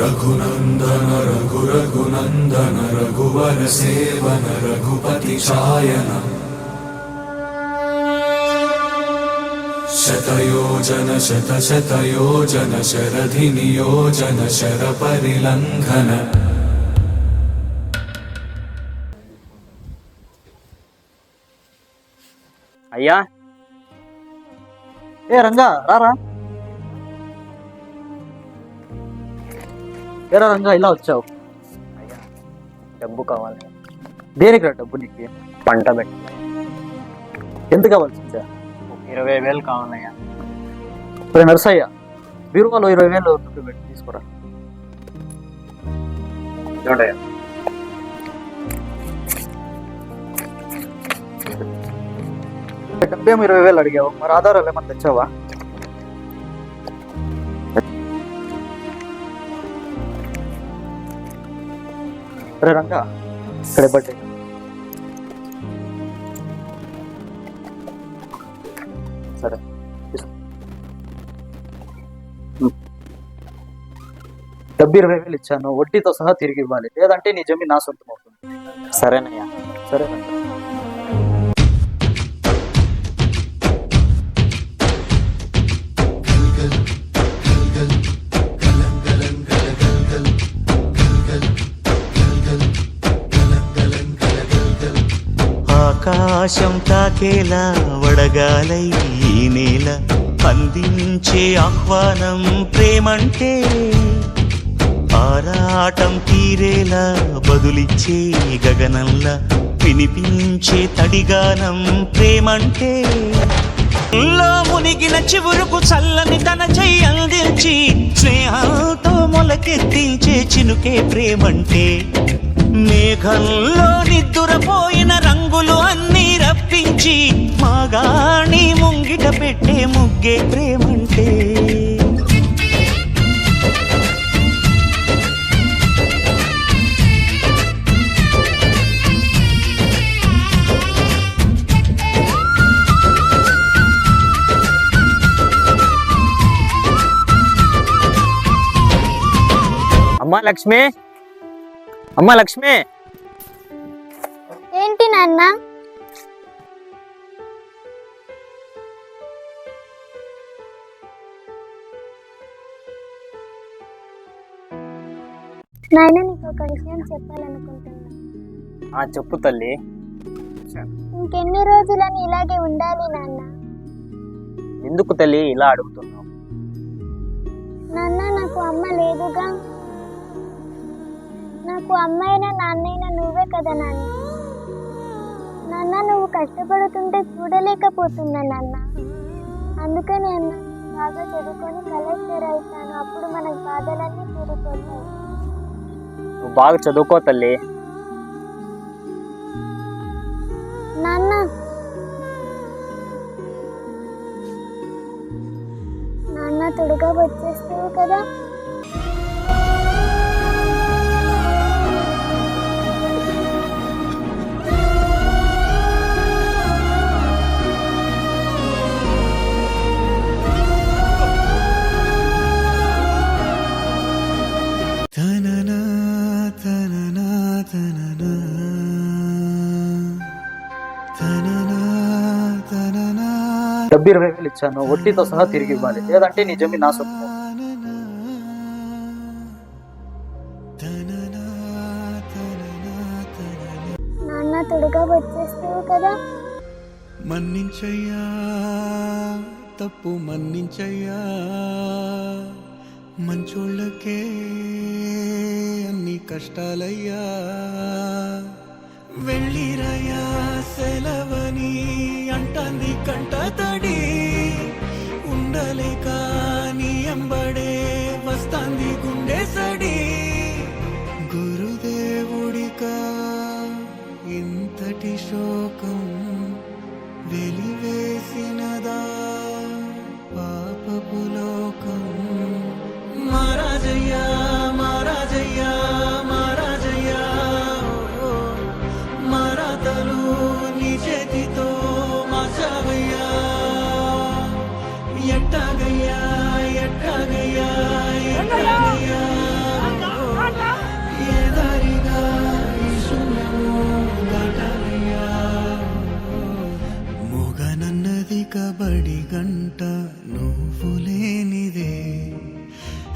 रघुनंदन रघुरघुनंदन रघुवर seven Raghupati चायन शतयोजन शतशतयोजन शरधि नियोजन sir परिलंघन। అయ్యా ఏ రంగా రారా ఏరా రంగా ఇలా వచ్చావు? అయ్యా డబ్బు కావాలి. దేనికి రా డబ్బు నీకు? పంట పెట్టి ఎంత కావాల్సి వచ్చా? 20,000 కావాలయ్యా. ఇప్పుడు నర్సయ్య బీరువాలో 20,000 పెట్టి తీసుకురా. చూడయ్యా డబ్బేమో 20,000 అడిగావు, మరి ఆధారాలు ఏమన్నా తెచ్చావా? సరే రంగా ఇక్కడే బట్టే సరే డబ్బు 20,000 ఇచ్చాను, వడ్డీతో సహా తిరిగి ఇవ్వాలి, లేదంటే నీ జమీన్ నా సొంతం అవుతుంది. సరేనయ్యా. సరే రంగా. ఆకాశం తాకేలా వడగాలై ఈ నేల అందించే ఆహ్వానం ప్రేమంటే, ఆరాటం తీరేలా బదులిచ్చే గగనంలా వినిపించే తడిగానం ప్రేమంటే, మునిగిన చివురుకు చల్లని తన చెయ్యి అందించి స్నేహంతో మొలకెత్తించే చినుకే ప్రేమంటే, మేఘంలో నిద్దురపోయిన రంగులు అన్నీ రప్పించి మాగాణి ముంగిట పెట్టే ముగ్గే ప్రేమంటే. అమ్మా లక్ష్మి, అమ్మా లక్ష్మి. ఏంటి నాన్న? నాయన నీకు ఒక విషయం చెప్పాలనుకుంటున్నా. చెప్పు తల్లి. ఇంకెన్ని రోజులని ఇలాగే ఉండాలి నాన్న? ఎందుకు తల్లి ఇలా అడుగుతున్నావు? నాన్న నాకు అమ్మ లేదుగా. నాకు అమ్మైనా నాన్నైనా నువ్వే కదా నాన్న. నాన్న నువ్వు కష్టపడుతుంటే చూడలేకపోతున్నా నాన్న. అందుకని అన్న బాగా చదువుకొని కలెక్టర్ అవుతాను, అప్పుడు మనకు బాధలన్నీ తీరిపోతాయి. నువ్వు బాగా చదువుకో తల్లి. నాన్న నాన్న త్వరగా వచ్చేస్తావు కదా? డబ్బు 20,000 ఇచ్చాను, వడ్డీతో సహా తిరిగి ఇవ్వాలి, లేదంటే నీ జమీన్ నా సొంతం. నాన్న త్వరగా వచ్చేస్తావు కదా? మన్నించయ్యా తప్పు మన్నించయ్యా, మంచోళ్ళకే అన్ని కష్టాలయ్యా, వెళ్ళిరయ్యా సెలవని అంటాంది కంట తడి, ఉండలేక నీ ఎంబడే వస్తాంది గుండె సడి, గురుదేవుడికా ఇంతటి శోకం వెలివేసినదా పాపపు లోకం. మహారాజయ్యా మహారాజయ్యా మహారాజయ్యా, మరాతలు నీ చేతితో మార్చావయ్యా, ఎట్టాగయ్యా ఎట్టాగయ్యా వెనకబడి గంట నువ్వు లేనిదే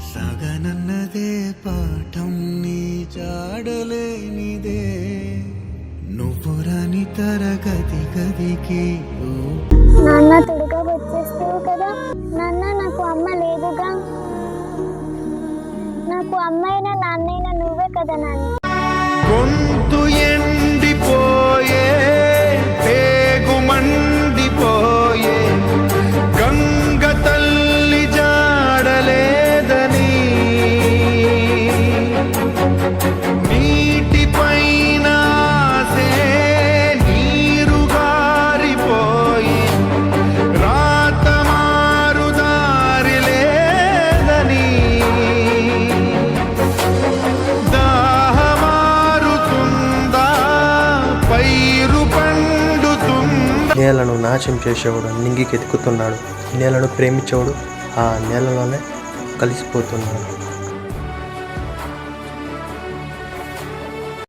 సగనన్నదే పాఠం నీ జాడలేనిదే నువ్వు రాని తరగతి గదికి నాన్న త్వరగా వచ్చేస్తావు కదా. నాన్న నాకు అమ్మ లేదుగా. నాకు అమ్మైనా నాన్నైనా నువ్వే కదా నాన్న. గొంతు ఎండిపోయే పేగు మండిపోయే గంగ తల్లి జాడలేదని నీటి పైన నీరు గారిపోయి రాత మారు దారి లేదని దాహమారుతుందా పైరు పండుతుందా. నేలను నాశనం చేసేవాడు నింగికి ఎత్తుకుతున్నాడు, నేలను ప్రేమించేవాడు ఆ నేలలోనే కలిసిపోతున్నాడు.